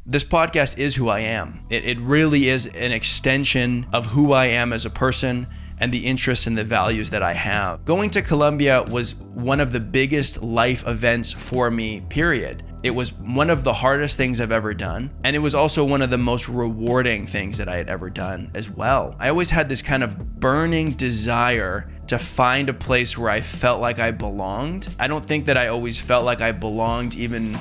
This podcast is who I am. It really is an extension of who I am as a person and the interests and the values that I have. Going to Colombia was one of the biggest life events for me, period. It was one of the hardest things I've ever done, and it was also one of the most rewarding things that I had ever done as well. I always had this kind of burning desire to find a place where I felt like I belonged. I don't think that I always felt like I belonged even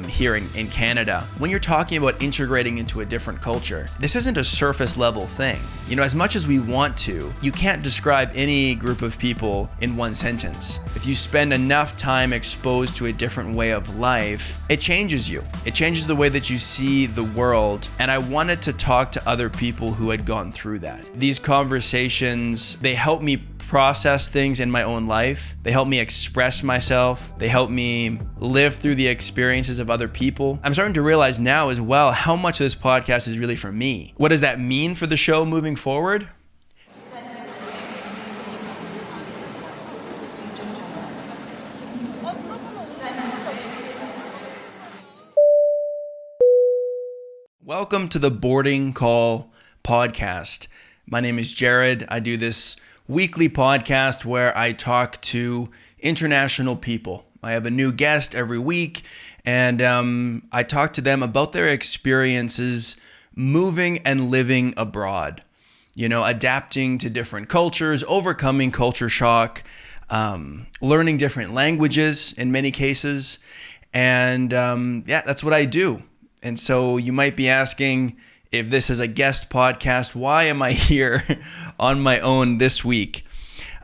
here in Canada. When you're talking about integrating into a different culture, this isn't a surface level thing. You know, as much as we want to, you can't describe any group of people in one sentence. If you spend enough time exposed to a different way of life, it changes you. It changes the way that you see the world. And I wanted to talk to other people who had gone through that. These conversations, they help me process things in my own life. They help me express myself. They help me live through the experiences of other people. I'm starting to realize now as well how much of this podcast is really for me. What does that mean for the show moving forward? Welcome to the Boarding Call podcast. My name is Jared. I do this weekly podcast where I talk to international people. I have a new guest every week, and I talk to them about their experiences moving and living abroad. You know, adapting to different cultures, overcoming culture shock, learning different languages in many cases, and that's what I do. And so you might be asking, if this is a guest podcast, why am I here on my own this week?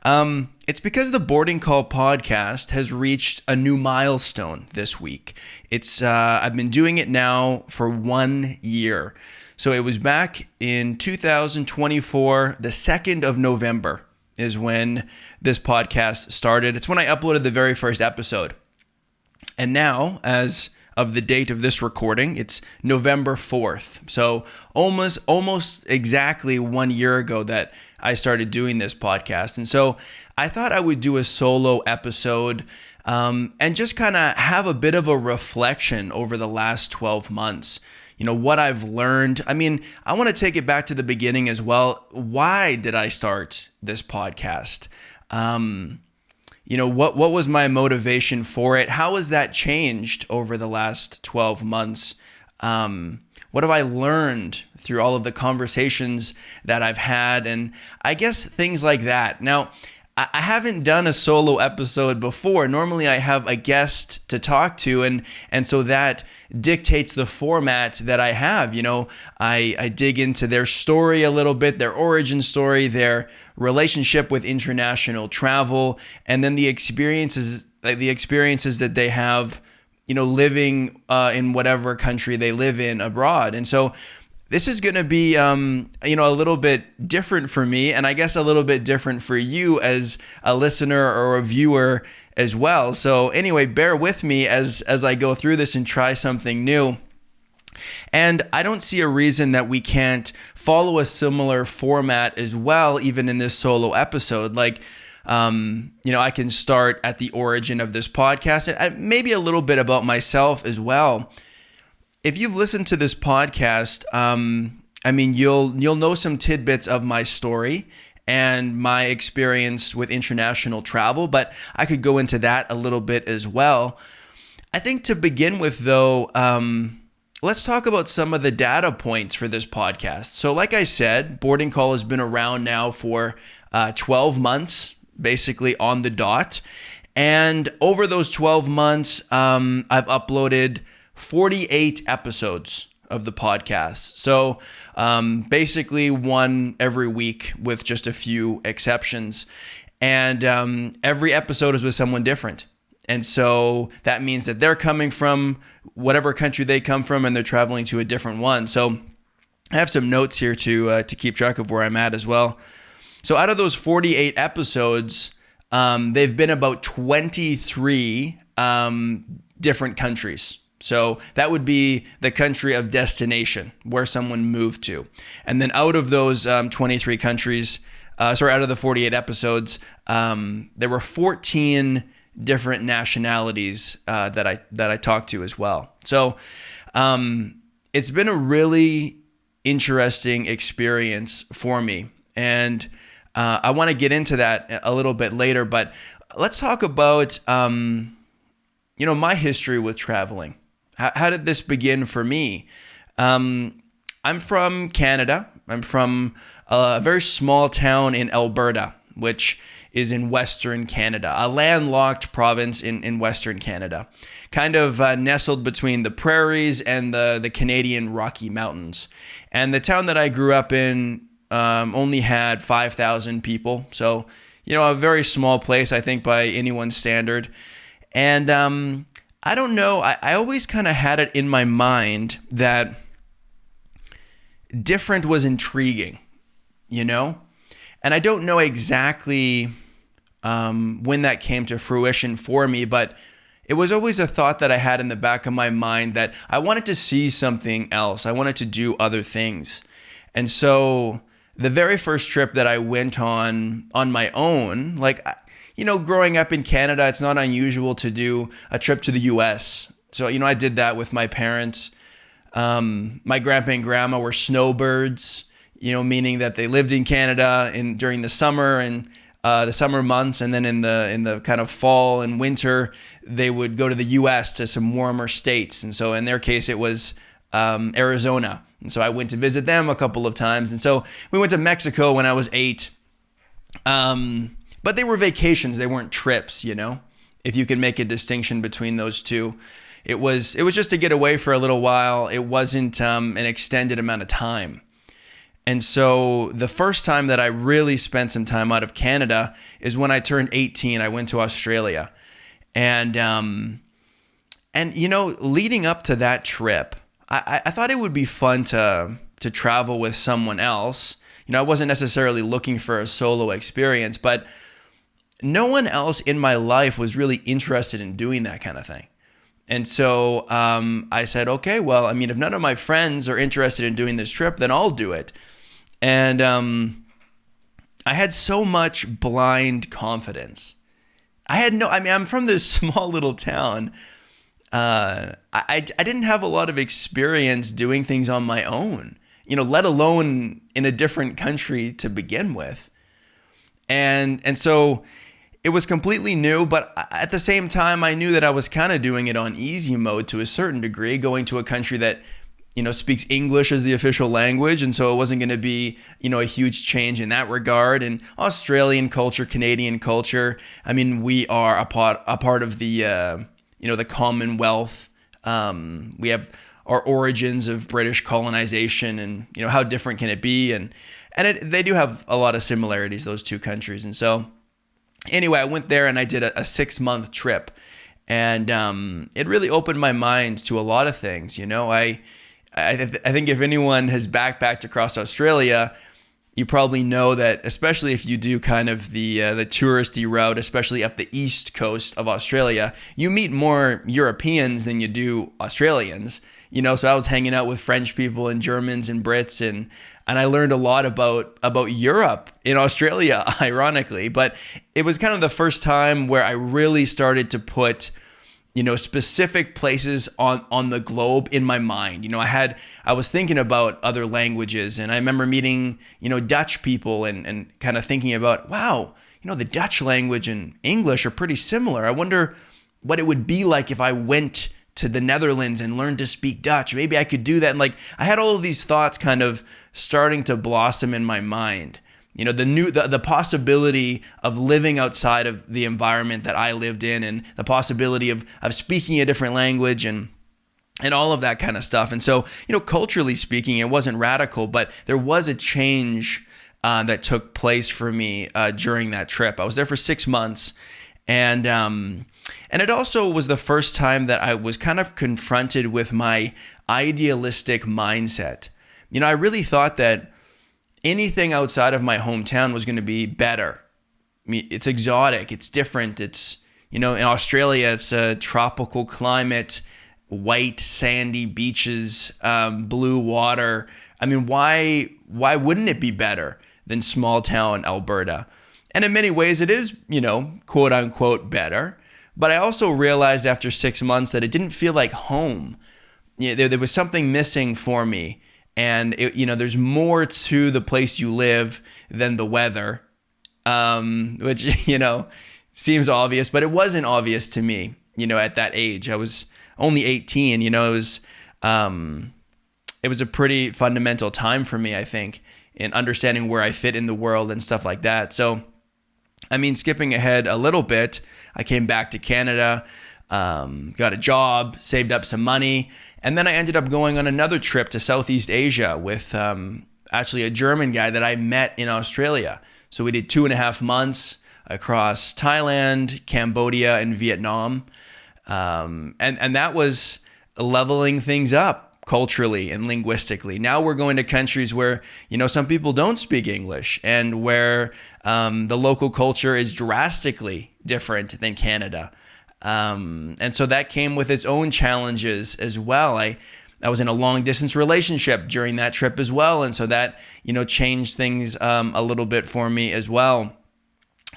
It's because the Boarding Call podcast has reached a new milestone this week. I've been doing it now for 1 year. So it was back in 2024, the 2nd of November is when this podcast started. It's when I uploaded the very first episode. And now, as of the date of this recording, it's November 4th. So almost exactly 1 year ago that I started doing this podcast. And so I thought I would do a solo episode and just kind of have a bit of a reflection over the last 12 months. You know, what I've learned. I mean, I want to take it back to the beginning as well. Why did I start this podcast? You know, what was my motivation for it? How has that changed over the last 12 months? What have I learned through all of the conversations that I've had? And I guess things like that. Now, I haven't done a solo episode before. Normally I have a guest to talk to, and so that dictates the format that I have. You know, I dig into their story a little bit, their origin story, their relationship with international travel, and then the experiences that they have, you know, living in whatever country they live in abroad. And so this is going to be, a little bit different for me, and I guess a little bit different for you as a listener or a viewer as well. So anyway, bear with me as I go through this and try something new. And I don't see a reason that we can't follow a similar format as well, even in this solo episode. Like, I can start at the origin of this podcast and maybe a little bit about myself as well. If you've listened to this podcast, you'll know some tidbits of my story and my experience with international travel, but I could go into that a little bit as well. I think to begin with, though, let's talk about some of the data points for this podcast. So like I said, Boarding Call has been around now for 12 months, basically on the dot. And over those 12 months, I've uploaded 48 episodes of the podcast. So basically one every week with just a few exceptions. And every episode is with someone different. And so that means that they're coming from whatever country they come from and they're traveling to a different one. So I have some notes here to keep track of where I'm at as well. So out of those 48 episodes, they've been about 23 different countries. So that would be the country of destination where someone moved to. And then out of those 23 countries, out of the 48 episodes, there were 14 different nationalities that I talked to as well. So it's been a really interesting experience for me. And I want to get into that a little bit later, but let's talk about, my history with traveling. How did this begin for me? I'm from Canada. I'm from a very small town in Alberta, which is in Western Canada, a landlocked province in Western Canada, kind of nestled between the prairies and the Canadian Rocky Mountains. And the town that I grew up in only had 5,000 people. So, a very small place, I think, by anyone's standard. And I don't know, I always kind of had it in my mind that different was intriguing, And I don't know exactly when that came to fruition for me, but it was always a thought that I had in the back of my mind that I wanted to see something else. I wanted to do other things. And so the very first trip that I went on my own, growing up in Canada, it's not unusual to do a trip to the US. So, I did that with my parents. My grandpa and grandma were snowbirds, meaning that they lived in Canada during the summer and the summer months, and then in the kind of fall and winter, they would go to the U.S. to some warmer states. And so in their case, it was Arizona. And so I went to visit them a couple of times. And so we went to Mexico when I was 8. But they were vacations; they weren't trips. If you can make a distinction between those two. It was just to get away for a little while. It wasn't an extended amount of time. And so the first time that I really spent some time out of Canada is when I turned 18. I went to Australia. And leading up to that trip, I thought it would be fun to travel with someone else. I wasn't necessarily looking for a solo experience, but no one else in my life was really interested in doing that kind of thing. And so I said, okay, well, if none of my friends are interested in doing this trip, then I'll do it. And I had so much blind confidence. I'm from this small little town. I didn't have a lot of experience doing things on my own, let alone in a different country to begin with. And so it was completely new, but at the same time, I knew that I was kind of doing it on easy mode to a certain degree, going to a country that, speaks English as the official language. And so it wasn't going to be, a huge change in that regard. And Australian culture, Canadian culture, we are a part of the, the Commonwealth. We have our origins of British colonization and, how different can it be? And they do have a lot of similarities, those two countries. And so anyway, I went there and I did a 6-month trip, and it really opened my mind to a lot of things. I think if anyone has backpacked across Australia, you probably know that, especially if you do kind of the touristy route, especially up the east coast of Australia, you meet more Europeans than you do Australians. So I was hanging out with French people and Germans and Brits, and I learned a lot about Europe in Australia, ironically. But it was kind of the first time where I really started to put, specific places on the globe in my mind. I was thinking about other languages, and I remember meeting, Dutch people and kind of thinking about, wow, the Dutch language and English are pretty similar. I wonder what it would be like if I went to the Netherlands and learned to speak Dutch. Maybe I could do that. And I had all of these thoughts kind of starting to blossom in my mind. The possibility of living outside of the environment that I lived in, and the possibility of speaking a different language and all of that kind of stuff. And so, culturally speaking, it wasn't radical, but there was a change that took place for me during that trip. I was there for 6 months, and it also was the first time that I was kind of confronted with my idealistic mindset. I really thought that anything outside of my hometown was going to be better. It's exotic, it's different. It's, in Australia, it's a tropical climate, white sandy beaches, blue water. Why wouldn't it be better than small town Alberta? And in many ways it is, quote unquote better. But I also realized after 6 months that it didn't feel like home. there was something missing for me. And there's more to the place you live than the weather, which seems obvious, but it wasn't obvious to me. At that age, I was only 18. It was a pretty fundamental time for me, I think, in understanding where I fit in the world and stuff like that. So, skipping ahead a little bit, I came back to Canada, got a job, saved up some money, and then I ended up going on another trip to Southeast Asia with actually a German guy that I met in Australia. So we did 2.5 months across Thailand, Cambodia, and Vietnam. And that was leveling things up culturally and linguistically. Now we're going to countries where, some people don't speak English, and where the local culture is drastically different than Canada. And so that came with its own challenges as well. I was in a long distance relationship during that trip as well. And so that, changed things a little bit for me as well.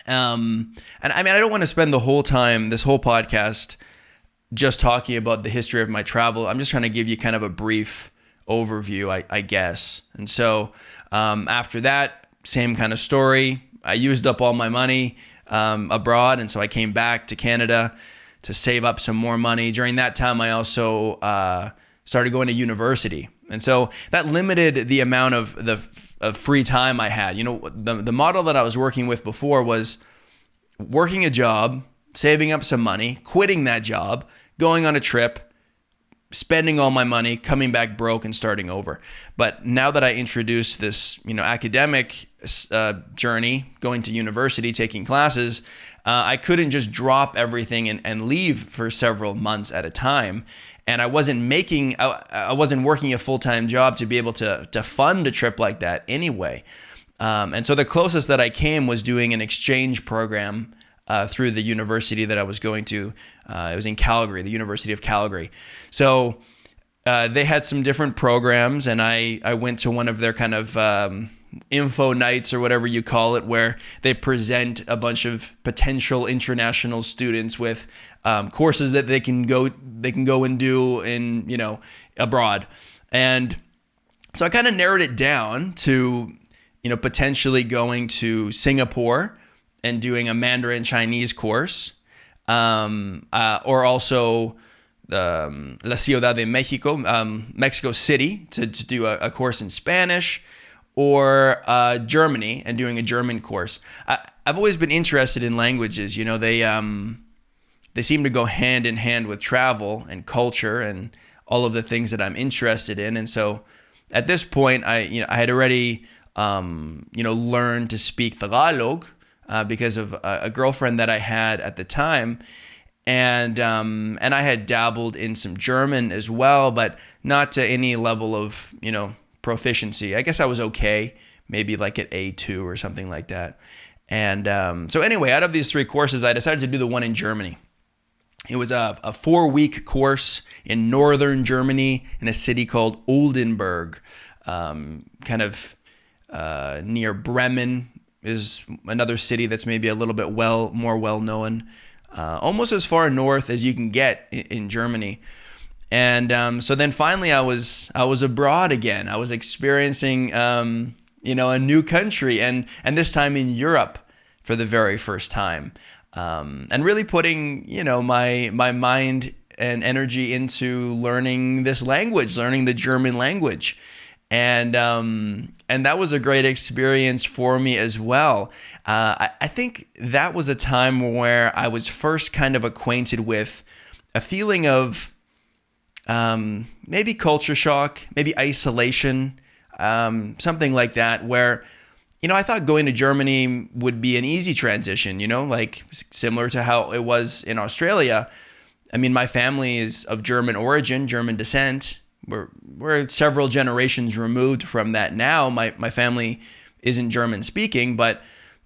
And I don't want to spend the whole time, this whole podcast, just talking about the history of my travel. I'm just trying to give you kind of a brief overview, I guess. And so after that, same kind of story. I used up all my money abroad, and so I came back to Canada to save up some more money. During that time, I also started going to university. And so that limited the amount of free time I had. The model that I was working with before was working a job, saving up some money, quitting that job, going on a trip, spending all my money, coming back broke and starting over. But now that I introduced this, academic journey, going to university, taking classes, I couldn't just drop everything and leave for several months at a time. And I wasn't working a full-time job to be able to fund a trip like that anyway. And so the closest that I came was doing an exchange program through the university that I was going to. It was in Calgary, the University of Calgary. So they had some different programs, and I went to one of their kind of info nights, or whatever you call it, where they present a bunch of potential international students with courses that they can go and do in abroad. And so I kind of narrowed it down to potentially going to Singapore and doing a Mandarin Chinese course, or also La Ciudad de Mexico, Mexico City, to do a course in Spanish, or Germany and doing a German course. I've always been interested in languages. They seem to go hand in hand with travel and culture and all of the things that I'm interested in. And so at this point, I had already learned to speak Tagalog because of a girlfriend that I had at the time. And I had dabbled in some German as well, but not to any level of, proficiency. I guess I was okay, maybe like at A2 or something like that. And so anyway, out of these 3 courses, I decided to do the one in Germany. It was a 4-week course in northern Germany in a city called Oldenburg, kind of near Bremen is another city that's maybe a little bit more well known, almost as far north as you can get in Germany. And so then finally I was abroad again. I was experiencing a new country, and this time in Europe for the very first time. And really putting, my mind and energy into learning this language, learning the German language. And that was a great experience for me as well. I think that was a time where I was first kind of acquainted with a feeling of maybe culture shock, maybe isolation, something like that, where I thought going to Germany would be an easy transition, like similar to how it was in Australia. I mean, my family is of German origin, German descent. We're several generations removed from that now. My family isn't German speaking, but,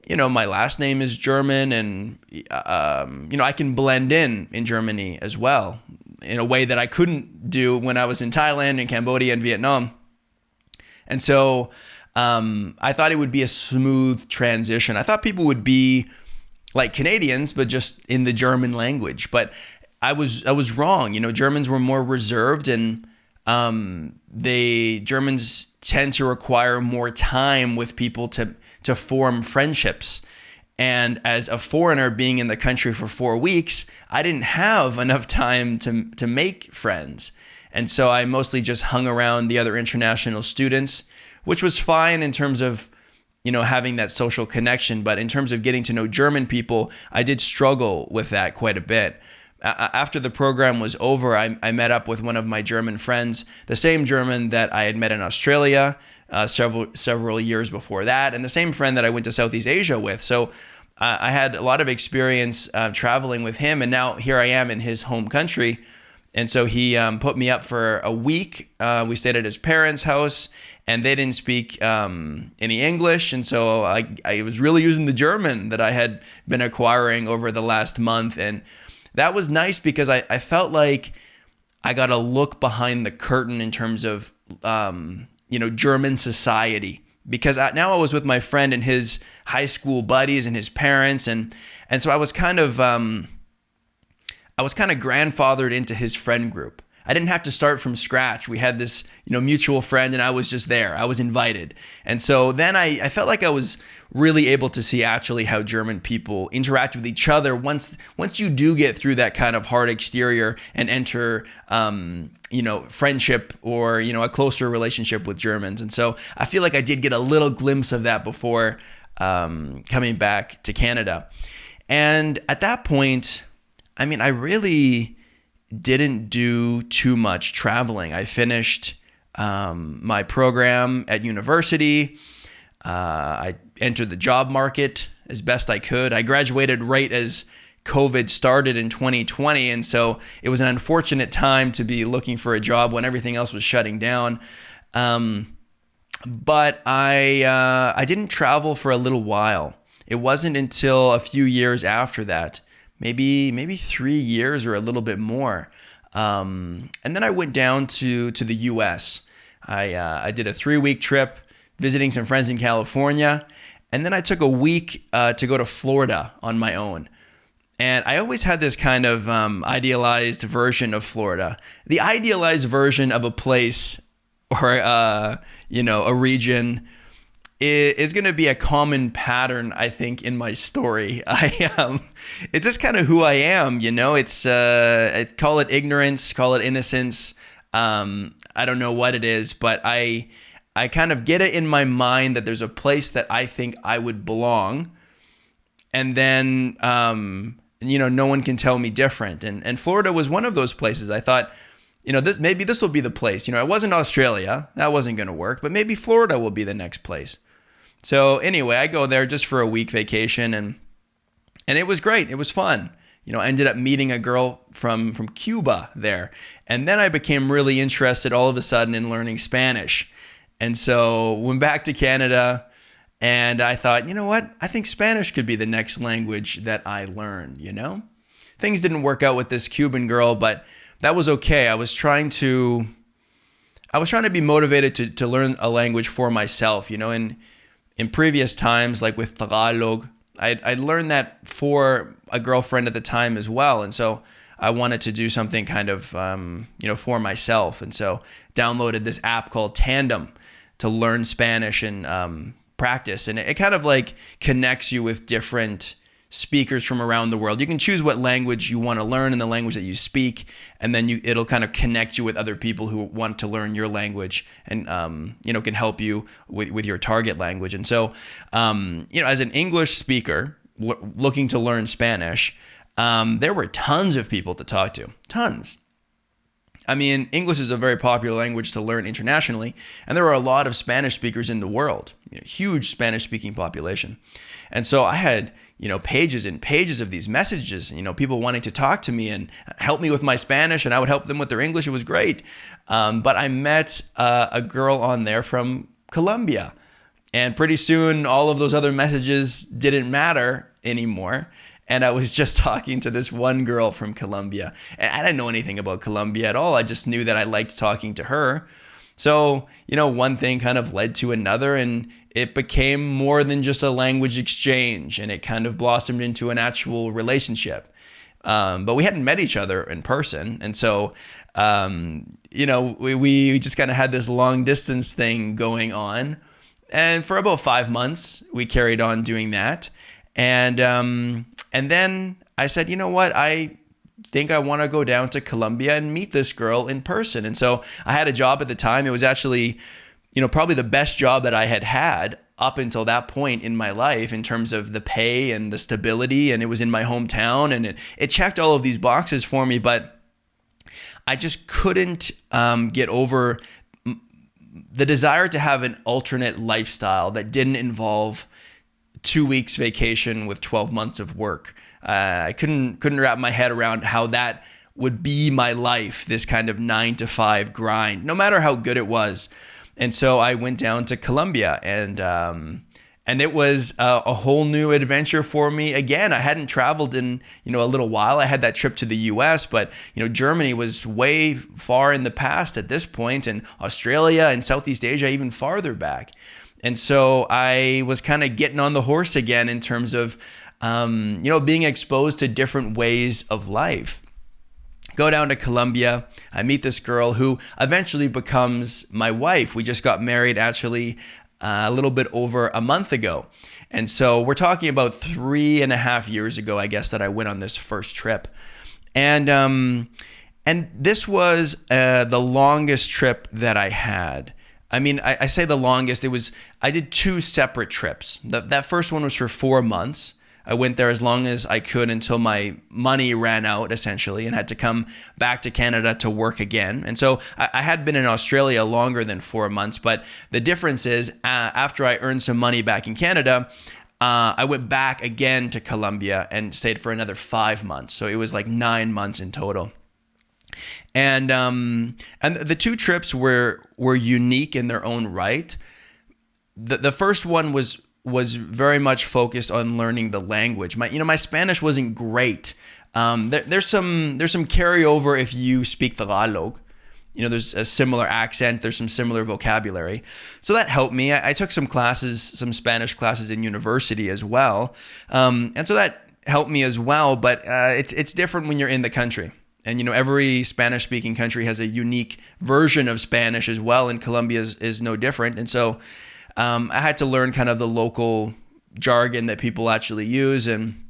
my last name is German, and, I can blend in Germany as well in a way that I couldn't do when I was in Thailand and Cambodia and Vietnam. And so I thought it would be a smooth transition. I thought people would be like Canadians, but just in the German language. But I was wrong. Germans were more reserved, and Germans tend to require more time with people to form friendships. And as a foreigner being in the country for 4 weeks, I didn't have enough time to make friends. And so I mostly just hung around the other international students, which was fine in terms of, having that social connection. But in terms of getting to know German people, I did struggle with that quite a bit. After the program was over, I met up with one of my German friends, the same German that I had met in Australia several years before that, and the same friend that I went to Southeast Asia with. So I had a lot of experience traveling with him, and now here I am in his home country. And so he put me up for a week. We stayed at his parents' house, and they didn't speak any English. And so I was really using the German that I had been acquiring over the last month. And that was nice because I felt like I got a look behind the curtain in terms of, German society. Because now I was with my friend and his high school buddies and his parents. And so I was kind of grandfathered into his friend group. I didn't have to start from scratch. We had this, mutual friend, and I was just there. I was invited. And so then I felt like I was really able to see actually how German people interact with each other once you do get through that kind of hard exterior and enter, friendship or, a closer relationship with Germans. And so I feel like I did get a little glimpse of that before coming back to Canada. And at that point, I really didn't do too much traveling. I finished my program at university. I entered the job market as best I could. I graduated right as COVID started in 2020, and so it was an unfortunate time to be looking for a job when everything else was shutting down. But I didn't travel for a little while. It wasn't until a few years after that, maybe 3 years or a little bit more. And then I went down to the US. I did a 3-week trip visiting some friends in California. And then I took a week to go to Florida on my own. And I always had this kind of idealized version of Florida. The idealized version of a place or, a region is going to be a common pattern, I think, in my story. It's just kind of who I am, It's call it ignorance, call it innocence. I don't know what it is, but I kind of get it in my mind that there's a place that I think I would belong, and then no one can tell me different. And Florida was one of those places. I thought, this will be the place. It wasn't Australia, that wasn't going to work, but maybe Florida will be the next place. So anyway, I go there just for a week vacation, and it was great. It was fun. I ended up meeting a girl from Cuba there. And then I became really interested all of a sudden in learning Spanish. And so went back to Canada, and I thought, you know what? I think Spanish could be the next language that I learn, Things didn't work out with this Cuban girl, but that was okay. I was trying to be motivated to learn a language for myself, In previous times, like with Tagalog, I'd learned that for a girlfriend at the time as well. And so I wanted to do something kind of, for myself. And so downloaded this app called Tandem to learn Spanish and practice. And it kind of like connects you with different speakers from around the world. You can choose what language you want to learn and the language that you speak, and then it'll kind of connect you with other people who want to learn your language and can help you with your target language. And so as an English speaker looking to learn Spanish, there were tons of people to talk to. Tons. English is a very popular language to learn internationally, and there are a lot of Spanish speakers in the world, huge Spanish-speaking population. And so I had, pages and pages of these messages, people wanting to talk to me and help me with my Spanish, and I would help them with their English. It was great. But I met a girl on there from Colombia, and pretty soon all of those other messages didn't matter anymore. And I was just talking to this one girl from Colombia. And I didn't know anything about Colombia at all. I just knew that I liked talking to her. So, one thing kind of led to another, and it became more than just a language exchange, and it kind of blossomed into an actual relationship. but we hadn't met each other in person. And so, we just kind of had this long distance thing going on. And for about 5 months, we carried on doing that. And then I said, you know what, I think I want to go down to Colombia and meet this girl in person. And so I had a job at the time. It was actually, probably the best job that I had had up until that point in my life in terms of the pay and the stability. And it was in my hometown, and it checked all of these boxes for me, but I just couldn't get over the desire to have an alternate lifestyle that didn't involve 2 weeks vacation with 12 months of work. I couldn't wrap my head around how that would be my life, this kind of 9 to 5 grind, no matter how good it was. And so I went down to Colombia, and it was a whole new adventure for me. Again, I hadn't traveled in a little while. I had that trip to the US, but Germany was way far in the past at this point, and Australia and Southeast Asia even farther back. And so I was kind of getting on the horse again in terms of being exposed to different ways of life. Go down to Colombia. I meet this girl who eventually becomes my wife. We just got married actually a little bit over a month ago. And so we're talking about 3.5 years ago, I guess, that I went on this first trip. And this was the longest trip that I had. I mean, I say the longest. I did 2 separate trips. That first one was for 4 months. I went there as long as I could until my money ran out, essentially, and had to come back to Canada to work again. And so I had been in Australia longer than 4 months, but the difference is after I earned some money back in Canada, I went back again to Colombia and stayed for another 5 months. So it was like 9 months in total. And the 2 trips were unique in their own right. The first one was very much focused on learning the language. My Spanish wasn't great. There's some carryover if you speak Tagalog. There's a similar accent. There's some similar vocabulary. So that helped me. I took some Spanish classes in university as well. And so that helped me as well. But it's different when you're in the country. And, every Spanish-speaking country has a unique version of Spanish as well. And Colombia is no different. And so I had to learn kind of the local jargon that people actually use, and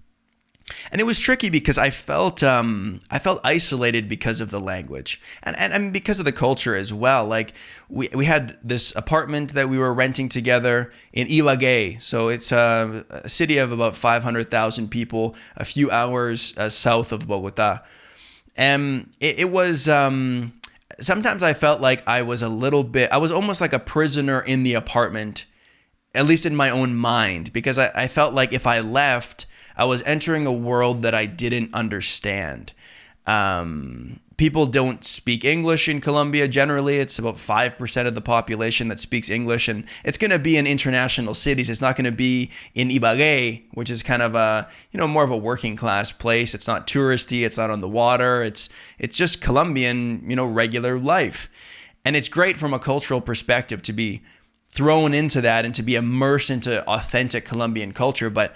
it was tricky because I felt isolated because of the language and because of the culture as well. Like we had this apartment that we were renting together in Ibagué, so it's a city of about 500,000 people, a few hours south of Bogota, and it was. Sometimes I felt like I was almost like a prisoner in the apartment, at least in my own mind, because I felt like if I left, I was entering a world that I didn't understand. People don't speak English in Colombia generally. It's about 5% of the population that speaks English, and it's going to be in international cities. It's not going to be in Ibagué, which is kind of more of a working class place. It's not touristy. It's not on the water. It's just Colombian, regular life. And it's great from a cultural perspective to be thrown into that and to be immersed into authentic Colombian culture. But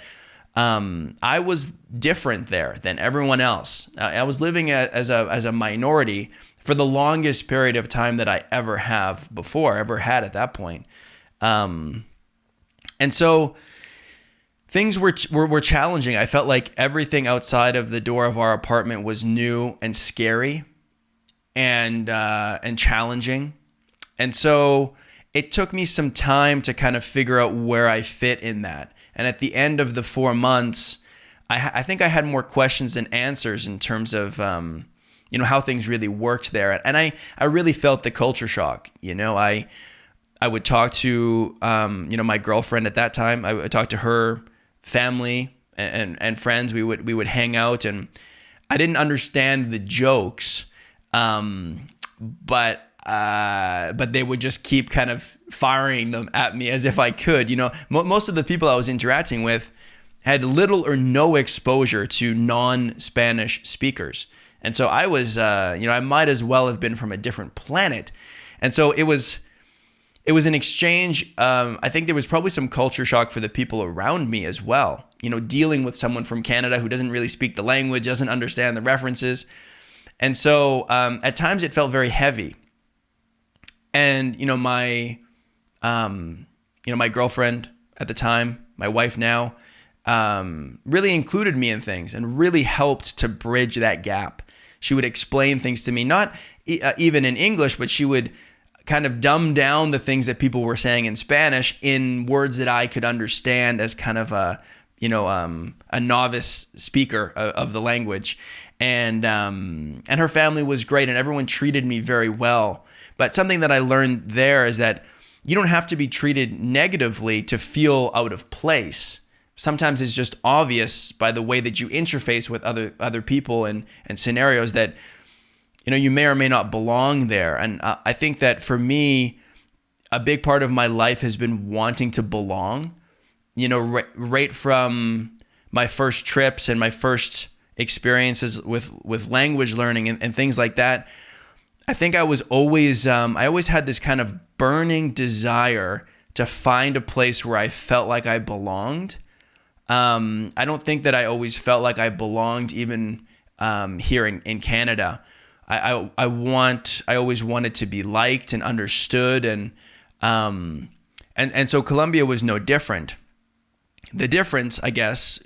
I was different there than everyone else. I was living as a minority for the longest period of time that I ever had at that point. And so things were challenging. I felt like everything outside of the door of our apartment was new and scary and challenging. And so it took me some time to kind of figure out where I fit in that. And at the end of the 4 months, I think I had more questions than answers in terms of, how things really worked there. And I really felt the culture shock. I would talk to, my girlfriend at that time. I would talk to her family and friends. We would hang out, and I didn't understand the jokes, but they would just keep kind of firing them at me as if I could. Most of the people I was interacting with had little or no exposure to non-Spanish speakers. And so I was, I might as well have been from a different planet. And so it was it was an exchange. I think there was probably some culture shock for the people around me as well. Dealing with someone from Canada who doesn't really speak the language, doesn't understand the references. And so at times it felt very heavy. And, my girlfriend at the time, my wife now, really included me in things and really helped to bridge that gap. She would explain things to me, not even in English, but she would kind of dumb down the things that people were saying in Spanish in words that I could understand as kind of a novice speaker of the language. And her family was great, and everyone treated me very well. But something that I learned there is that you don't have to be treated negatively to feel out of place. Sometimes it's just obvious by the way that you interface with other people and scenarios that you may or may not belong there. And I think that for me, a big part of my life has been wanting to belong. Right from my first trips and my first experiences with language learning and things like that. I think I was always I always had this kind of burning desire to find a place where I felt like I belonged. I don't think that I always felt like I belonged even here in Canada. I always wanted to be liked and understood, and so Colombia was no different. The difference, I guess,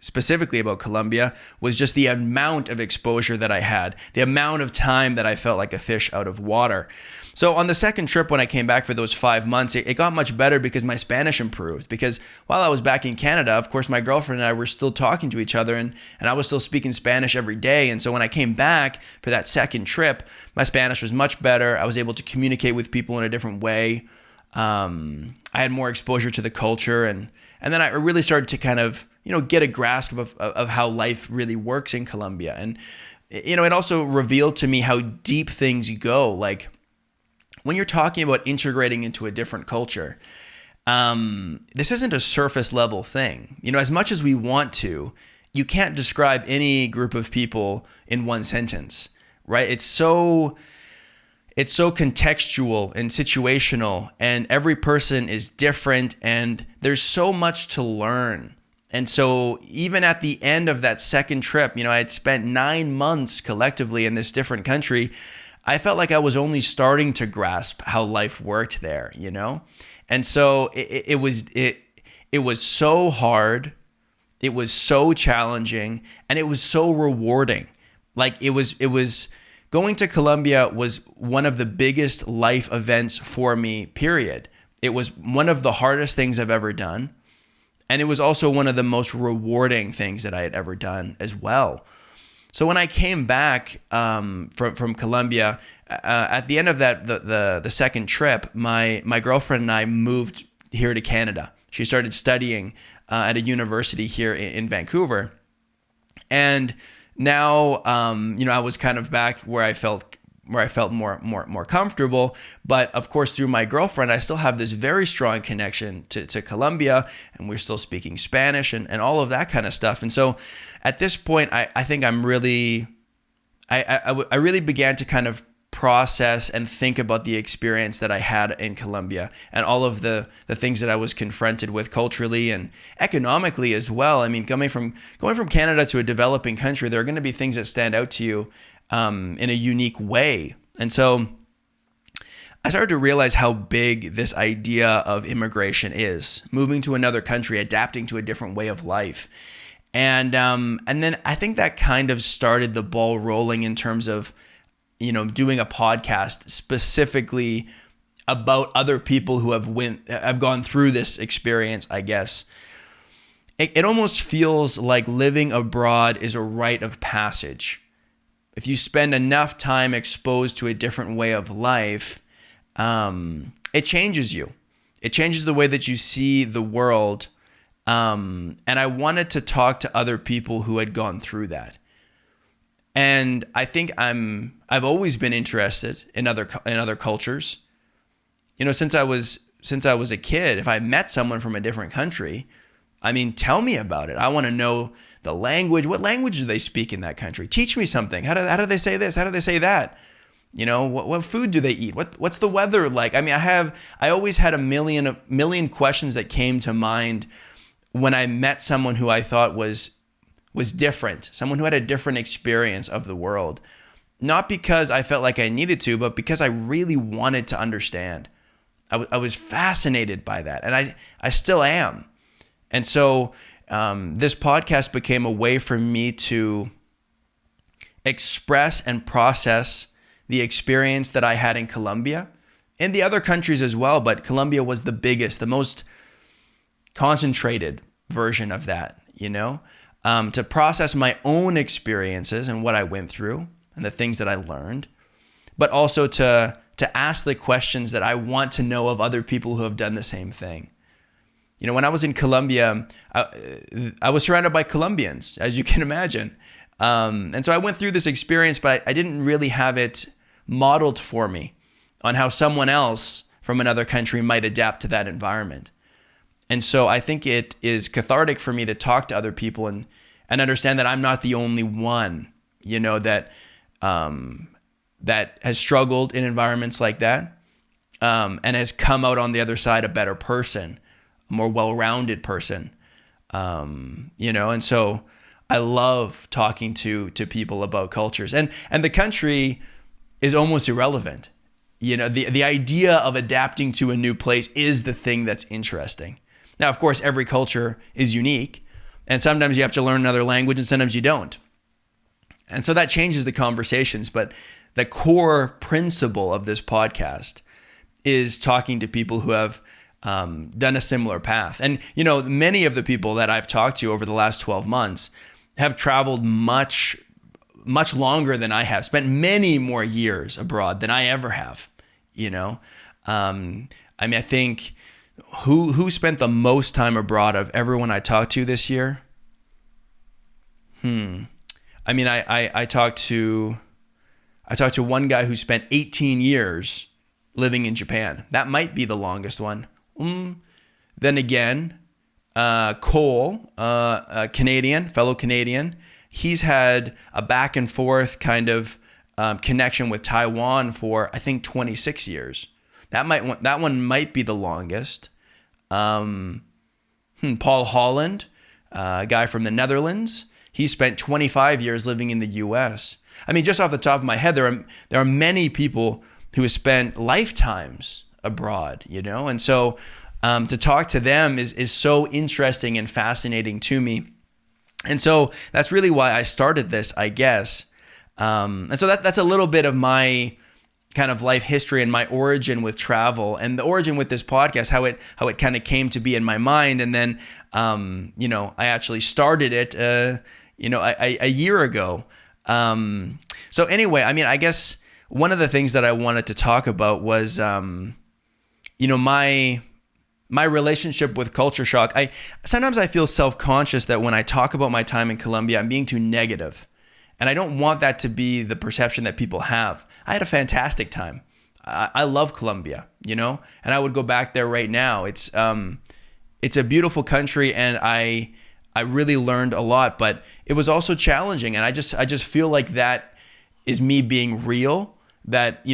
specifically about Colombia, was just the amount of exposure that I had, the amount of time that I felt like a fish out of water. So on the second trip, when I came back for those 5 months, it got much better because my Spanish improved. Because while I was back in Canada, of course, my girlfriend and I were still talking to each other, and I was still speaking Spanish every day. And so when I came back for that second trip, my Spanish was much better. I was able to communicate with people in a different way. I had more exposure to the culture, and then I really started to kind of, get a grasp of how life really works in Colombia. And, it also revealed to me how deep things go. Like when you're talking about integrating into a different culture, this isn't a surface level thing. As much as we want to, you can't describe any group of people in one sentence, right? It's so contextual and situational, and every person is different, and there's so much to learn. And so even at the end of that second trip, I had spent 9 months collectively in this different country. I felt like I was only starting to grasp how life worked there, And so it was so hard, it was so challenging, and it was so rewarding. Like it was going to Colombia was one of the biggest life events for me, period. It was one of the hardest things I've ever done. And it was also one of the most rewarding things that I had ever done as well. So when I came back from Colombia, at the end of that, the second trip, my girlfriend and I moved here to Canada. She started studying at a university here in Vancouver. And now, I was kind of back where I felt more comfortable. But of course, through my girlfriend, I still have this very strong connection to Colombia, and we're still speaking Spanish and all of that kind of stuff. And so at this point, I think I'm really, I really began to kind of process and think about the experience that I had in Colombia and all of the things that I was confronted with culturally and economically as well. I mean, going from Canada to a developing country, there are going to be things that stand out to you in a unique way. And so I started to realize how big this idea of immigration is, moving to another country, adapting to a different way of life. And then I think that kind of started the ball rolling in terms of, doing a podcast specifically about other people who have gone through this experience, I guess. It almost feels like living abroad is a rite of passage. If you spend enough time exposed to a different way of life, it changes you. It changes the way that you see the world. And I wanted to talk to other people who had gone through that. And I think I've always been interested in other cultures. Since I was a kid, if I met someone from a different country, tell me about it. I want to know the language. What language do they speak in that country? Teach me something. How do they say this? How do they say that? What food do they eat? What's the weather like? I mean, I always had a million questions that came to mind when I met someone who I thought was different, someone who had a different experience of the world. Not because I felt like I needed to, but because I really wanted to understand. I was fascinated by that, and I still am. And so this podcast became a way for me to express and process the experience that I had in Colombia and the other countries as well. But Colombia was the biggest, the most concentrated version of that, to process my own experiences and what I went through and the things that I learned, but also to ask the questions that I want to know of other people who have done the same thing. When I was in Colombia, I was surrounded by Colombians, as you can imagine. And so I went through this experience, but I didn't really have it modeled for me on how someone else from another country might adapt to that environment. And so I think it is cathartic for me to talk to other people and understand that I'm not the only one, that has struggled in environments like that, and has come out on the other side a better person, a more well-rounded person, and so I love talking to people about cultures, and the country is almost irrelevant. The idea of adapting to a new place is the thing that's interesting. Now, of course, every culture is unique, and sometimes you have to learn another language and sometimes you don't. And so that changes the conversations, but the core principle of this podcast is talking to people who have done a similar path. And, many of the people that I've talked to over the last 12 months have traveled much, much longer than I have, spent many more years abroad than I ever have, I think who spent the most time abroad of everyone I talked to this year? I talked to one guy who spent 18 years living in Japan. That might be the longest one. Then again, Cole, a fellow Canadian, he's had a back and forth kind of connection with Taiwan for, I think, 26 years. That one might be the longest. Paul Holland, a guy from the Netherlands, he spent 25 years living in the U.S. I mean, just off the top of my head, there are many people who have spent lifetimes abroad, and so to talk to them is so interesting and fascinating to me. And so that's really why I started this, I guess. And so that's a little bit of my kind of life history and my origin with travel, and the origin with this podcast, how it kind of came to be in my mind. And then, I actually started it, a year ago. So anyway, I guess one of the things that I wanted to talk about was, my relationship with culture shock. Sometimes I feel self-conscious that when I talk about my time in Colombia, I'm being too negative. And I don't want that to be the perception that people have. I had a fantastic time. I love Colombia, and I would go back there right now. It's a beautiful country, and I really learned a lot, but it was also challenging. And I just feel like that is me being real, that,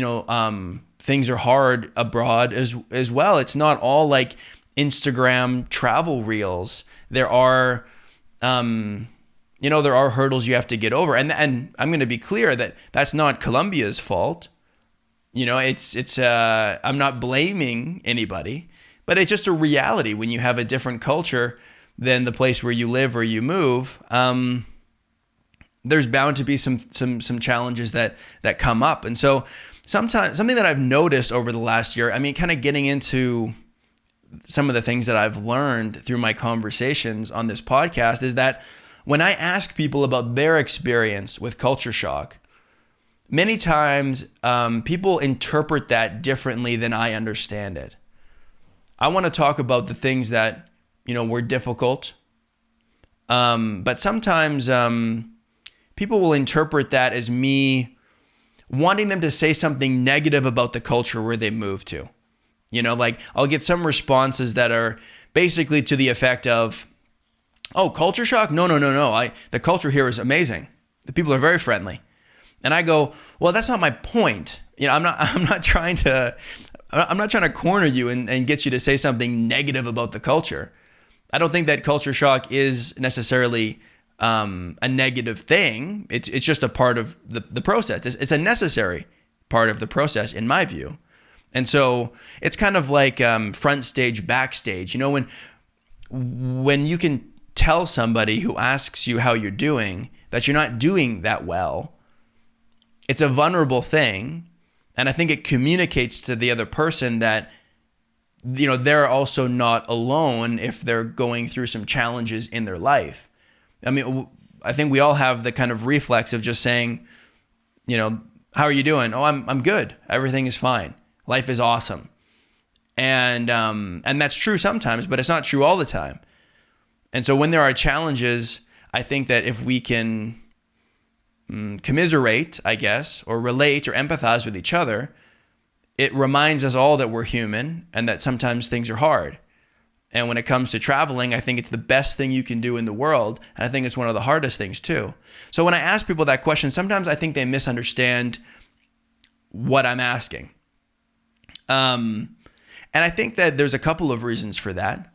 things are hard abroad as well. It's not all like Instagram travel reels. There are, there are hurdles you have to get over. And I'm going to be clear that that's not Colombia's fault. I'm not blaming anybody, but it's just a reality when you have a different culture than the place where you live or you move. There's bound to be some challenges that come up. And so sometimes something that I've noticed over the last year, kind of getting into some of the things that I've learned through my conversations on this podcast, is that when I ask people about their experience with culture shock, many times people interpret that differently than I understand it. I want to talk about the things that, were difficult, but sometimes people will interpret that as me wanting them to say something negative about the culture where they moved to. Like I'll get some responses that are basically to the effect of, "Oh, culture shock? No. The culture here is amazing. The people are very friendly." And I go, well, that's not my point. I'm not trying to corner you and get you to say something negative about the culture. I don't think that culture shock is necessarily a negative thing. It's just a part of the process. It's a necessary part of the process, in my view. And so it's kind of like front stage, backstage. When you can tell somebody who asks you how you're doing that you're not doing that well, it's a vulnerable thing. And I think it communicates to the other person that, they're also not alone if they're going through some challenges in their life. I mean, I think we all have the kind of reflex of just saying, how are you doing? Oh, I'm good. Everything is fine. Life is awesome. And that's true sometimes, but it's not true all the time. And so when there are challenges, I think that if we can commiserate, I guess, or relate or empathize with each other, it reminds us all that we're human and that sometimes things are hard. And when it comes to traveling, I think it's the best thing you can do in the world. And I think it's one of the hardest things too. So when I ask people that question, sometimes I think they misunderstand what I'm asking. And I think that there's a couple of reasons for that.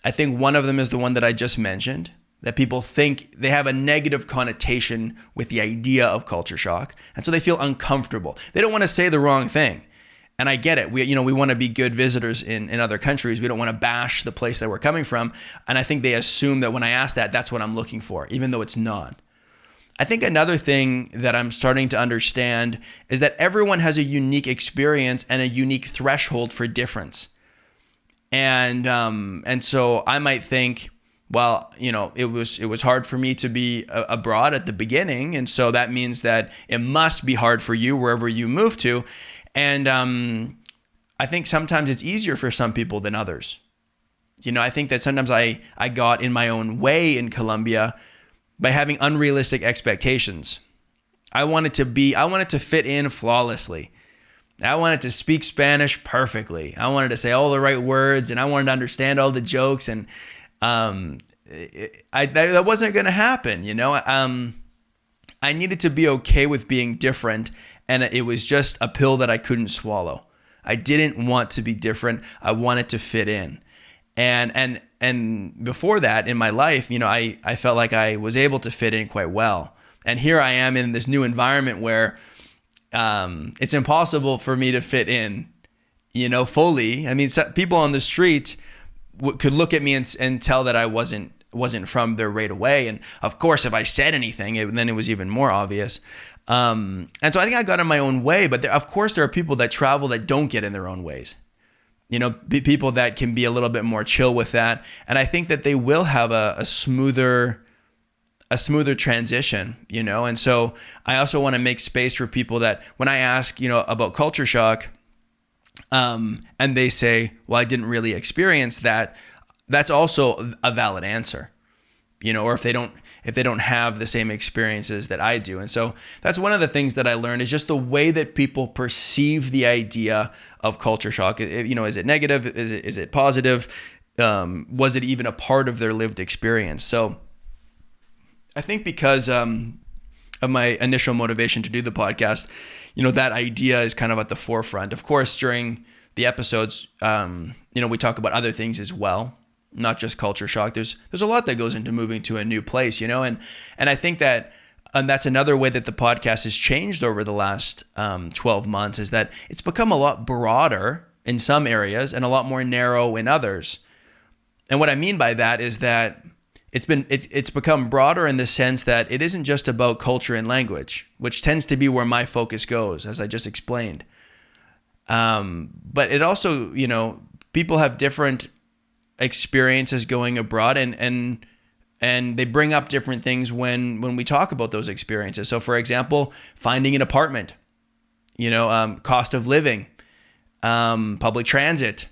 I think one of them is the one that I just mentioned, that people think they have a negative connotation with the idea of culture shock. And so they feel uncomfortable. They don't want to say the wrong thing. And I get it. We want to be good visitors in other countries. We don't want to bash the place that we're coming from. And I think they assume that when I ask that, that's what I'm looking for, even though it's not. I think another thing that I'm starting to understand is that everyone has a unique experience and a unique threshold for difference. And so I might think, well, it was hard for me to be abroad at the beginning. And so that means that it must be hard for you wherever you move to. And I think sometimes it's easier for some people than others. I think that sometimes I got in my own way in Colombia by having unrealistic expectations. I wanted to fit in flawlessly. I wanted to speak Spanish perfectly. I wanted to say all the right words, and I wanted to understand all the jokes. And that wasn't going to happen. I needed to be okay with being different. And it was just a pill that I couldn't swallow. I didn't want to be different. I wanted to fit in. And before that in my life, I felt like I was able to fit in quite well. And here I am in this new environment where it's impossible for me to fit in, fully. I mean, people on the street could look at me and tell that I wasn't from there right away. And of course, if I said anything, then it was even more obvious. And so I think I got in my own way, but of course there are people that travel that don't get in their own ways. People that can be a little bit more chill with that. And I think that they will have a smoother transition, And so I also want to make space for people that when I ask, about culture shock, and they say, well, I didn't really experience that, that's also a valid answer. Or if they don't have the same experiences that I do. And so that's one of the things that I learned is just the way that people perceive the idea of culture shock. Is it negative? Is it positive? Was it even a part of their lived experience? So I think because of my initial motivation to do the podcast, that idea is kind of at the forefront. Of course, during the episodes, we talk about other things as well. Not just culture shock. There's a lot that goes into moving to a new place, and I think that that's another way that the podcast has changed over the last 12 months is that it's become a lot broader in some areas and a lot more narrow in others. And what I mean by that is that it's become broader in the sense that it isn't just about culture and language, which tends to be where my focus goes, as I just explained. But it also, people have different experiences going abroad and they bring up different things when we talk about those experiences. So for example, finding an apartment, cost of living, public transit,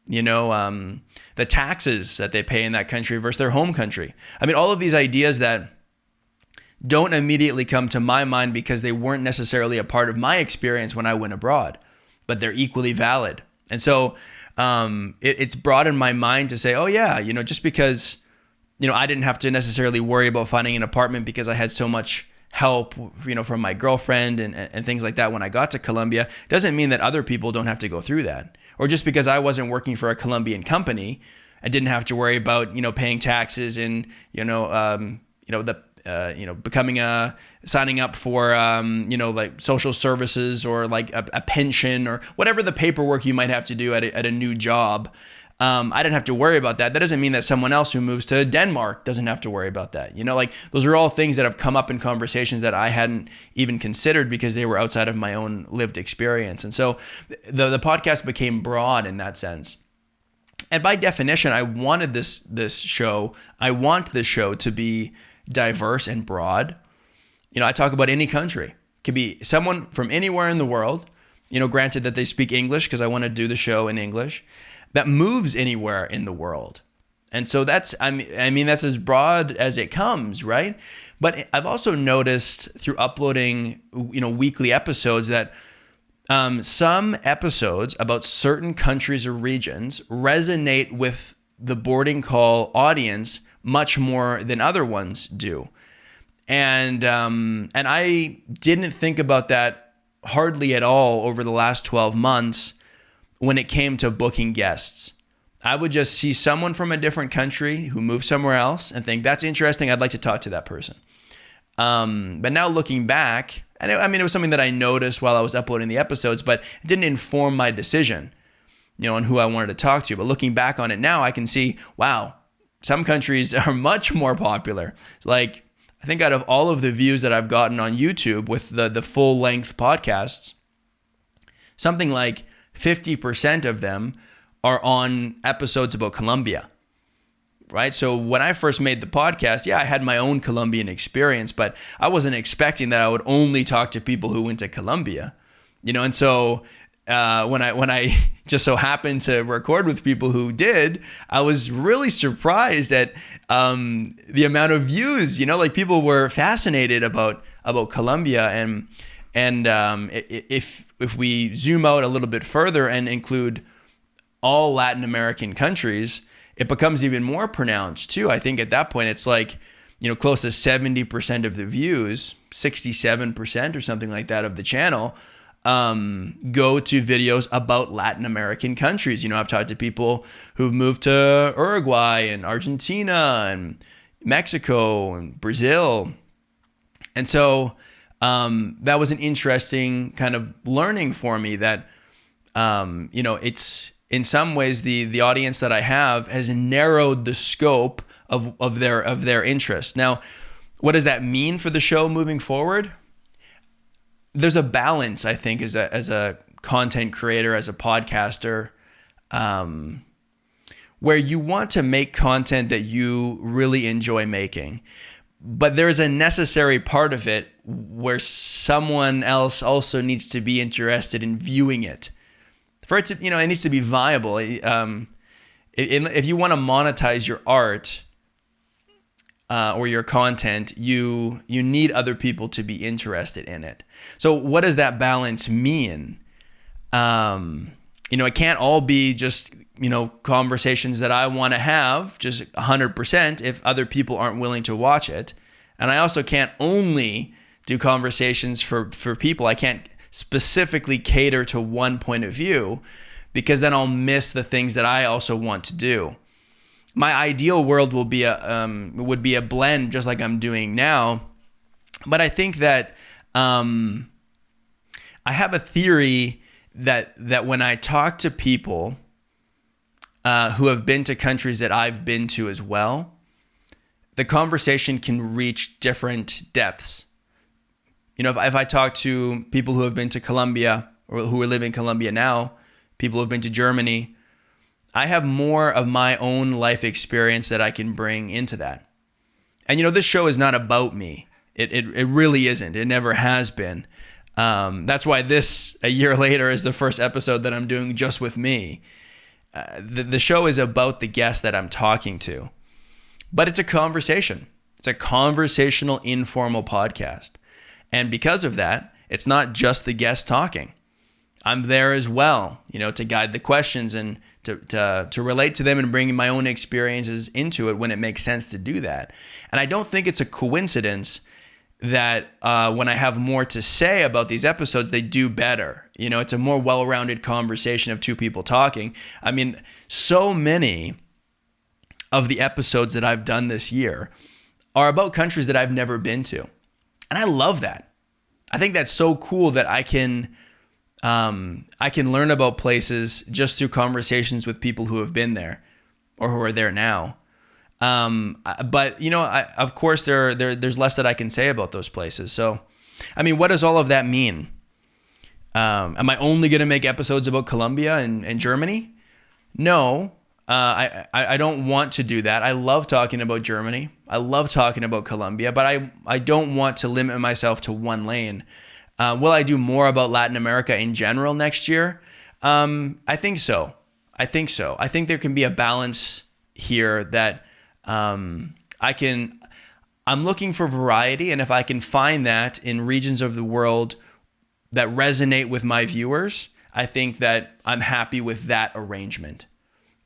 the taxes that they pay in that country versus their home country. I mean, all of these ideas that don't immediately come to my mind because they weren't necessarily a part of my experience when I went abroad, but they're equally valid. And so it's broadened my mind to say, oh yeah, just because, I didn't have to necessarily worry about finding an apartment because I had so much help, from my girlfriend and things like that when I got to Colombia, doesn't mean that other people don't have to go through that. Or just because I wasn't working for a Colombian company, I didn't have to worry about, paying taxes and, signing up for, like social services or like a pension or whatever the paperwork you might have to do at a new job. I didn't have to worry about that. That doesn't mean that someone else who moves to Denmark doesn't have to worry about that. Like those are all things that have come up in conversations that I hadn't even considered because they were outside of my own lived experience. And so the podcast became broad in that sense. And by definition, I want this show to be diverse and broad. I talk about any country. It could be someone from anywhere in the world, granted that they speak English because I want to do the show in English, that moves anywhere in the world. And so that's as broad as it comes, right? But I've also noticed through uploading, weekly episodes that some episodes about certain countries or regions resonate with the boarding call audience much more than other ones do. And I didn't think about that hardly at all over the last 12 months when it came to booking guests. I would just see someone from a different country who moved somewhere else and think, that's interesting, I'd like to talk to that person. But now looking back, it was something that I noticed while I was uploading the episodes, but it didn't inform my decision, on who I wanted to talk to. But looking back on it now, I can see, wow, some countries are much more popular. Like, I think out of all of the views that I've gotten on YouTube with the full length podcasts, something like 50% of them are on episodes about Colombia, right? So when I first made the podcast, I had my own Colombian experience, but I wasn't expecting that I would only talk to people who went to Colombia, and so when I just so happened to record with people who did, I was really surprised at the amount of views. Like people were fascinated about Colombia, and if we zoom out a little bit further and include all Latin American countries, it becomes even more pronounced too. I think at that point it's like, close to 70% of the views, 67% or something like that of the channel, go to videos about Latin American countries. I've talked to people who've moved to Uruguay and Argentina and Mexico and Brazil. And so that was an interesting kind of learning for me that, it's in some ways the audience that I have has narrowed the scope of their interest. Now, what does that mean for the show moving forward? There's a balance, I think, as a content creator, as a podcaster, where you want to make content that you really enjoy making. But there's a necessary part of it where someone else also needs to be interested in viewing it. For it to, it needs to be viable. If you want to monetize your art or your content, you need other people to be interested in it. So what does that balance mean? It can't all be just, conversations that I want to have just 100% if other people aren't willing to watch it. And I also can't only do conversations for people. I can't specifically cater to one point of view because then I'll miss the things that I also want to do. My ideal world would be a blend, just like I'm doing now. But I think that I have a theory that when I talk to people who have been to countries that I've been to as well, the conversation can reach different depths. If I talk to people who have been to Colombia or who are living in Colombia now, people who have been to Germany, I have more of my own life experience that I can bring into that. And, this show is not about me. It really isn't. It never has been. That's why this, a year later, is the first episode that I'm doing just with me. The show is about the guest that I'm talking to. But it's a conversation. It's a conversational, informal podcast. And because of that, it's not just the guest talking. I'm there as well, to guide the questions and to relate to them and bring my own experiences into it when it makes sense to do that. And I don't think it's a coincidence that when I have more to say about these episodes, they do better. You know, it's a more well-rounded conversation of two people talking. I mean, so many of the episodes that I've done this year are about countries that I've never been to. And I love that. I think that's so cool that I can learn about places just through conversations with people who have been there or who are there now. But you know, of course there's less that I can say about those places. So, I mean, what does all of that mean? Am I only going to make episodes about Colombia and Germany? No, I don't want to do that. I love talking about Germany. I love talking about Colombia, but I don't want to limit myself to one lane. Will I do more about Latin America in general next year? I think so. I think there can be a balance here that I'm looking for variety, and if I can find that in regions of the world that resonate with my viewers, I think that I'm happy with that arrangement.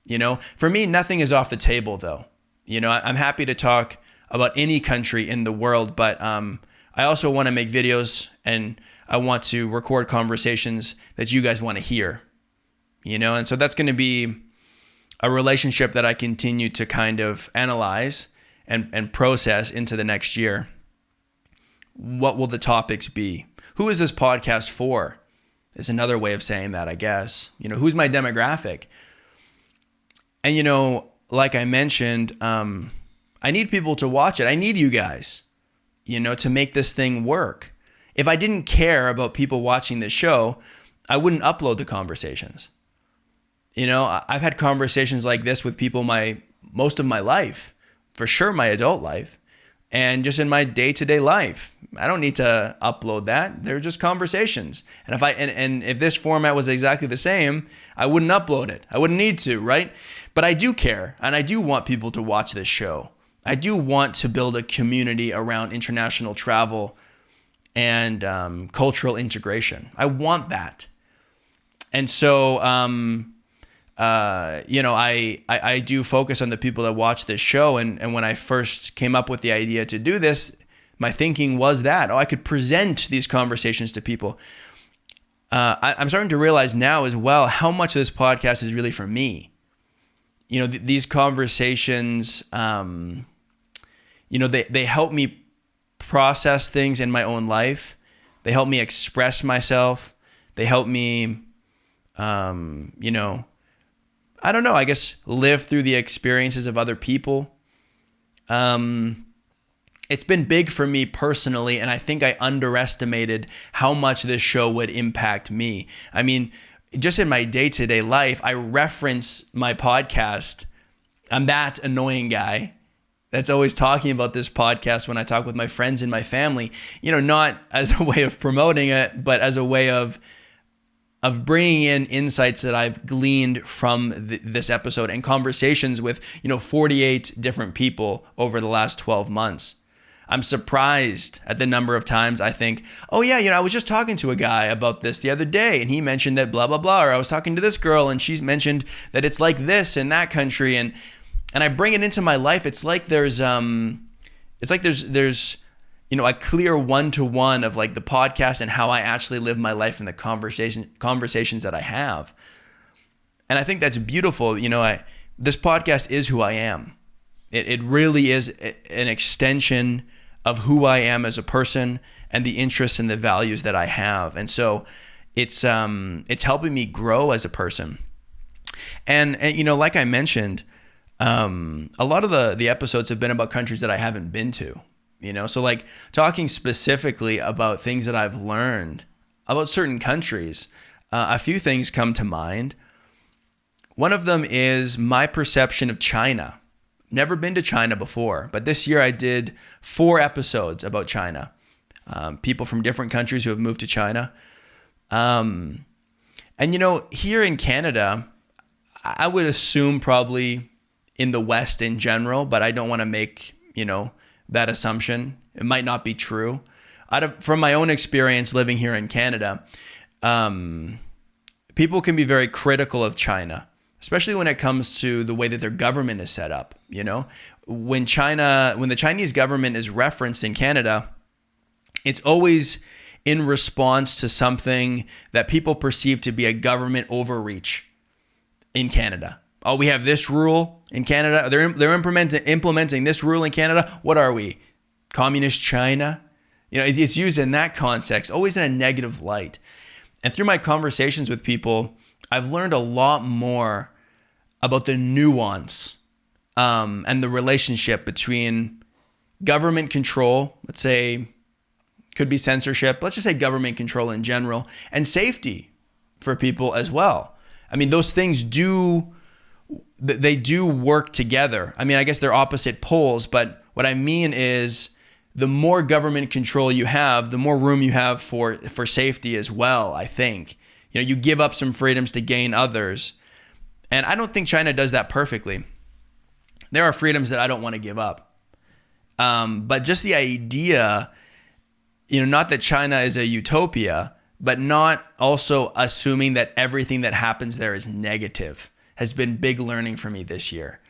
You know, for me, nothing is off the table though. You know, I'm happy to talk about any country in the world, but I also want to make videos and I want to record conversations that you guys want to hear, you know, and so that's going to be a relationship that I continue to kind of analyze and process into the next year. What will the topics be? Who is this podcast for? Is another way of saying that, I guess. You know, who's my demographic? And, you know, like I mentioned, I need people to watch it. I need you guys, you know, to make this thing work. If I didn't care about people watching this show, I wouldn't upload the conversations. You know, I've had conversations like this with people most of my life, for sure my adult life, and just in my day-to-day life. I don't need to upload that. They're just conversations. And if this format was exactly the same, I wouldn't upload it. I wouldn't need to, right? But I do care, and I do want people to watch this show. I do want to build a community around international travel and cultural integration. I want that. And so, you know, I do focus on the people that watch this show. And when I first came up with the idea to do this, my thinking was that, I could present these conversations to people. I'm starting to realize now as well how much of this podcast is really for me. You know, these conversations, you know, they help me process things in my own life. They help me express myself. They help me, you know, I don't know, I guess live through the experiences of other people. It's been big for me personally, and I think I underestimated how much this show would impact me. I mean, just in my day-to-day life, I reference my podcast. I'm that annoying guy that's always talking about this podcast when I talk with my friends and my family, you know, not as a way of promoting it, but as a way of bringing in insights that I've gleaned from this episode and conversations with, you know, 48 different people over the last 12 months. I'm surprised at the number of times I think, oh yeah, you know, I was just talking to a guy about this the other day and he mentioned that blah, blah, blah, or I was talking to this girl and she's mentioned that it's like this in that country. And I bring it into my life. It's like there's, you know, a clear one-to-one of like the podcast and how I actually live my life and the conversations that I have. And I think that's beautiful. You know, this podcast is who I am. It really is an extension of who I am as a person and the interests and the values that I have. And so it's helping me grow as a person. And you know, like I mentioned, a lot of the episodes have been about countries that I haven't been to. You know, so like talking specifically about things that I've learned about certain countries, a few things come to mind. One of them is my perception of China. Never been to China before, but this year I did 4 episodes about China. People from different countries who have moved to China. And you know, here in Canada, I would assume probably in the West in general, but I don't want to make, you know, that assumption. It might not be true. From my own experience living here in Canada, people can be very critical of China, especially when it comes to the way that their government is set up. You know, when the Chinese government is referenced in Canada, it's always in response to something that people perceive to be a government overreach in Canada. Oh, we have this rule in Canada. They're implementing this rule in Canada. What are we? Communist China? It's used in that context, always in a negative light. And through my conversations with people, I've learned a lot more about the nuance and the relationship between government control, let's say, could be censorship, let's just say government control in general, and safety for people as well. I mean, those things do work together. I mean, I guess they're opposite poles, but what I mean is the more government control you have, the more room you have for safety as well, I think. You give up some freedoms to gain others. And I don't think China does that perfectly. There are freedoms that I don't want to give up. But just the idea, not that China is a utopia, but not also assuming that everything that happens there is negative has been big learning for me this year.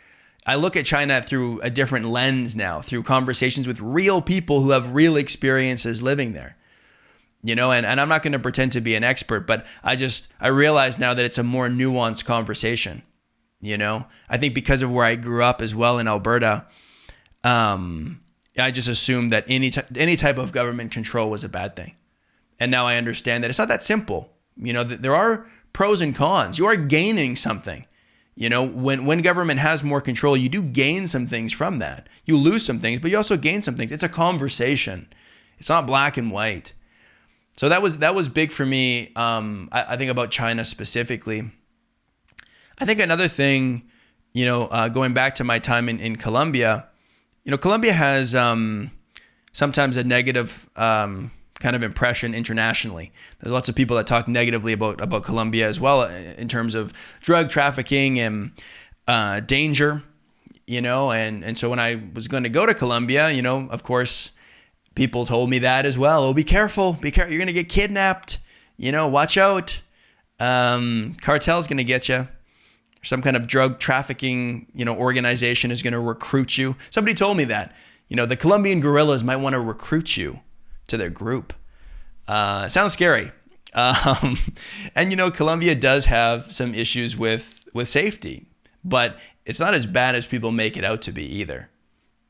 I look at China through a different lens now, through conversations with real people who have real experiences living there. And I'm not going to pretend to be an expert, but I realize now that it's a more nuanced conversation. I think because of where I grew up as well in Alberta, I just assumed that any type of government control was a bad thing. And now I understand that it's not that simple. There are pros and cons. You are gaining something. When government has more control, you do gain some things from that. You lose some things, but you also gain some things. It's a conversation. It's not black and white. So that was big for me. I think about China specifically. I think another thing, going back to my time in Colombia, Colombia has sometimes a negative kind of impression internationally. There's lots of people that talk negatively about Colombia as well in terms of drug trafficking and danger, and so when I was going to go to Colombia, of course, people told me that as well. Oh, be careful, you're going to get kidnapped, watch out. Cartel's going to get you. Some kind of drug trafficking, organization is going to recruit you. Somebody told me that, the Colombian guerrillas might want to recruit you to their group. It sounds scary. And Colombia does have some issues with safety, but it's not as bad as people make it out to be either.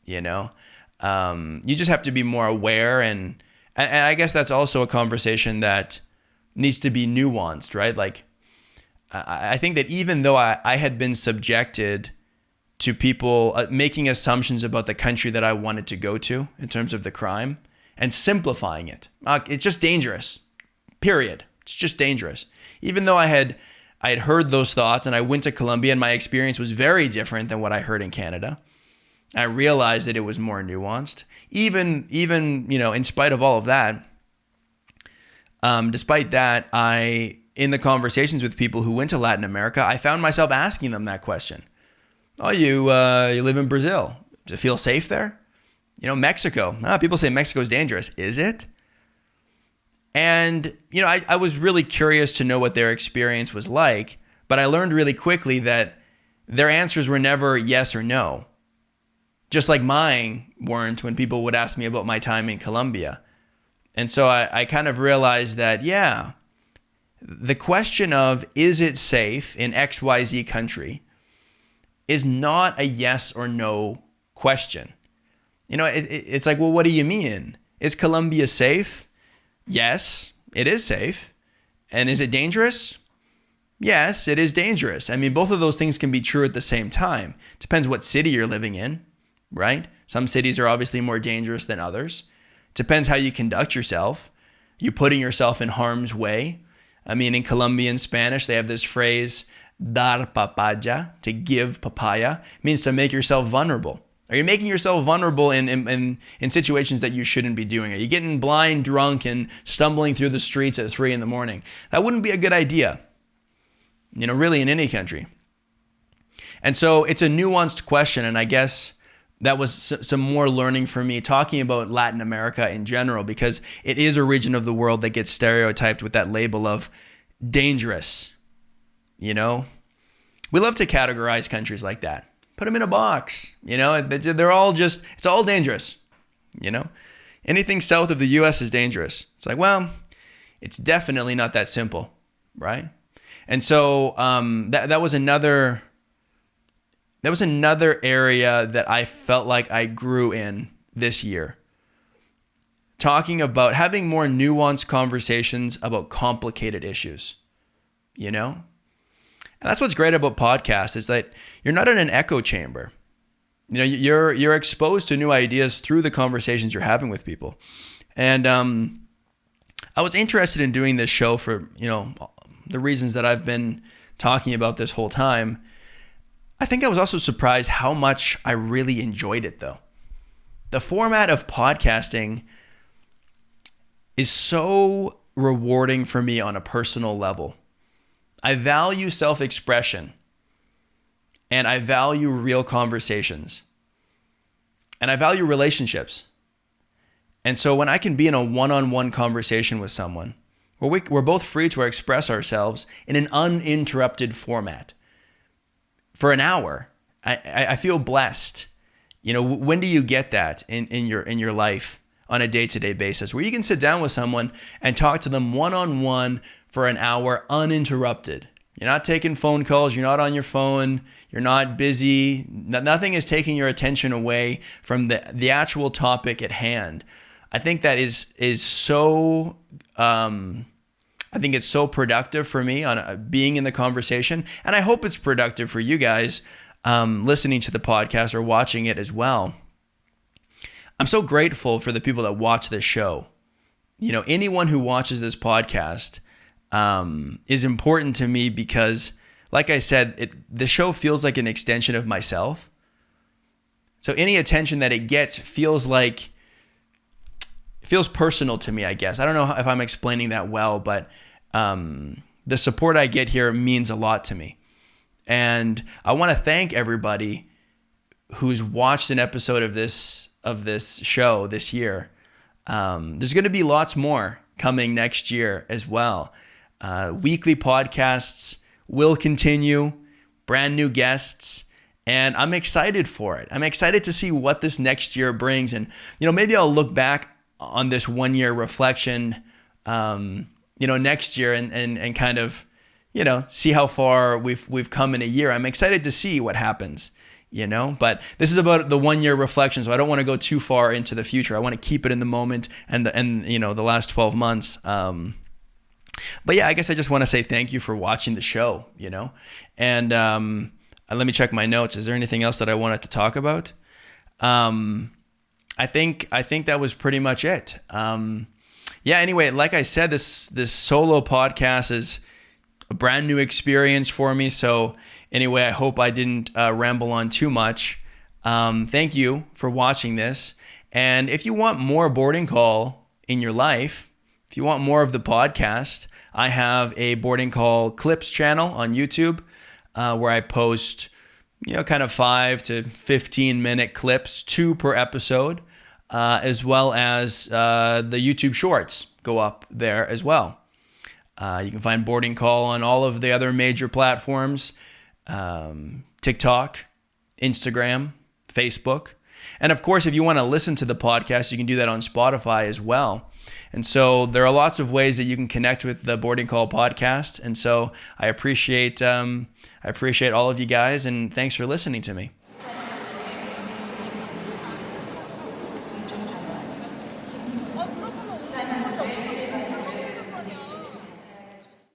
You just have to be more aware, and I guess that's also a conversation that needs to be nuanced, right? Like, I think that even though I had been subjected to people making assumptions about the country that I wanted to go to in terms of the crime and simplifying it, it's just dangerous, period. It's just dangerous. Even though I had heard those thoughts and I went to Colombia and my experience was very different than what I heard in Canada, I realized that it was more nuanced. Even in spite of all of that, despite that, in the conversations with people who went to Latin America, I found myself asking them that question. Oh, you live in Brazil. Does it feel safe there? Mexico. People say Mexico is dangerous. Is it? And, I was really curious to know what their experience was like, but I learned really quickly that their answers were never yes or no. Just like mine weren't when people would ask me about my time in Colombia. And so I kind of realized that, the question of is it safe in XYZ country is not a yes or no question. It's like, well, what do you mean? Is Colombia safe? Yes, it is safe. And is it dangerous? Yes, it is dangerous. I mean, both of those things can be true at the same time. Depends what city you're living in, right? Some cities are obviously more dangerous than others. Depends how you conduct yourself. You're putting yourself in harm's way. I mean, in Colombian Spanish, they have this phrase, dar papaya, to give papaya. It means to make yourself vulnerable. Are you making yourself vulnerable in situations that you shouldn't be doing? Are you getting blind, drunk, and stumbling through the streets at 3 a.m? That wouldn't be a good idea, really in any country. And so it's a nuanced question, and I guess that was some more learning for me talking about Latin America in general, because it is a region of the world that gets stereotyped with that label of dangerous. We love to categorize countries like that. Put them in a box, they're all it's all dangerous, anything south of the US is dangerous. It's like, well, it's definitely not that simple, right? And so that was another area that I felt like I grew in this year. Talking about having more nuanced conversations about complicated issues, you know? And that's what's great about podcasts, is that you're not in an echo chamber. You know, you're exposed to new ideas through the conversations you're having with people. And I was interested in doing this show for, you know, the reasons that I've been talking about this whole time. I think I was also surprised how much I really enjoyed it, though. The format of podcasting is so rewarding for me on a personal level. I value self-expression, and I value real conversations, and I value relationships. And so when I can be in a one-on-one conversation with someone, where we're both free to express ourselves in an uninterrupted format for an hour, I feel blessed. You know, when do you get that in your life on a day-to-day basis, where you can sit down with someone and talk to them one-on-one for an hour uninterrupted? You're not taking phone calls. You're not on your phone. You're not busy. Nothing is taking your attention away from the actual topic at hand. I think that is so. I think it's so productive for me on being in the conversation, and I hope it's productive for you guys listening to the podcast or watching it as well. I'm so grateful for the people that watch this show. You know, anyone who watches this podcast is important to me because, like I said, the show feels like an extension of myself. So any attention that it gets feels personal to me, I guess. I don't know if I'm explaining that well, but the support I get here means a lot to me. And I want to thank everybody who's watched an episode of this show this year. There's going to be lots more coming next year as well. Weekly podcasts will continue, brand new guests, and I'm excited for it. I'm excited to see what this next year brings. And, you know, maybe I'll look back on this 1 year reflection, next year and kind of, you know, see how far we've come in a year. I'm excited to see what happens. You know, but this is about the 1 year reflection, so I don't want to go too far into the future. I want to keep it in the moment and the last 12 months. But yeah, I guess I just want to say thank you for watching the show. You know, and let me check my notes. Is there anything else that I wanted to talk about? I think that was pretty much it. Anyway, like I said, this solo podcast is a brand new experience for me. So anyway, I hope I didn't ramble on too much. Thank you for watching this. And if you want more boarding call in your life, if you want more of the podcast, I have a boarding call clips channel on YouTube where I post, kind of 5 to 15 minute clips, 2 per episode, as well as the YouTube shorts go up there as well. You can find boarding call on all of the other major platforms. TikTok, Instagram, Facebook. And of course, if you want to listen to the podcast, you can do that on Spotify as well. And so there are lots of ways that you can connect with the Boarding Call podcast. And so I appreciate all of you guys, and thanks for listening to me.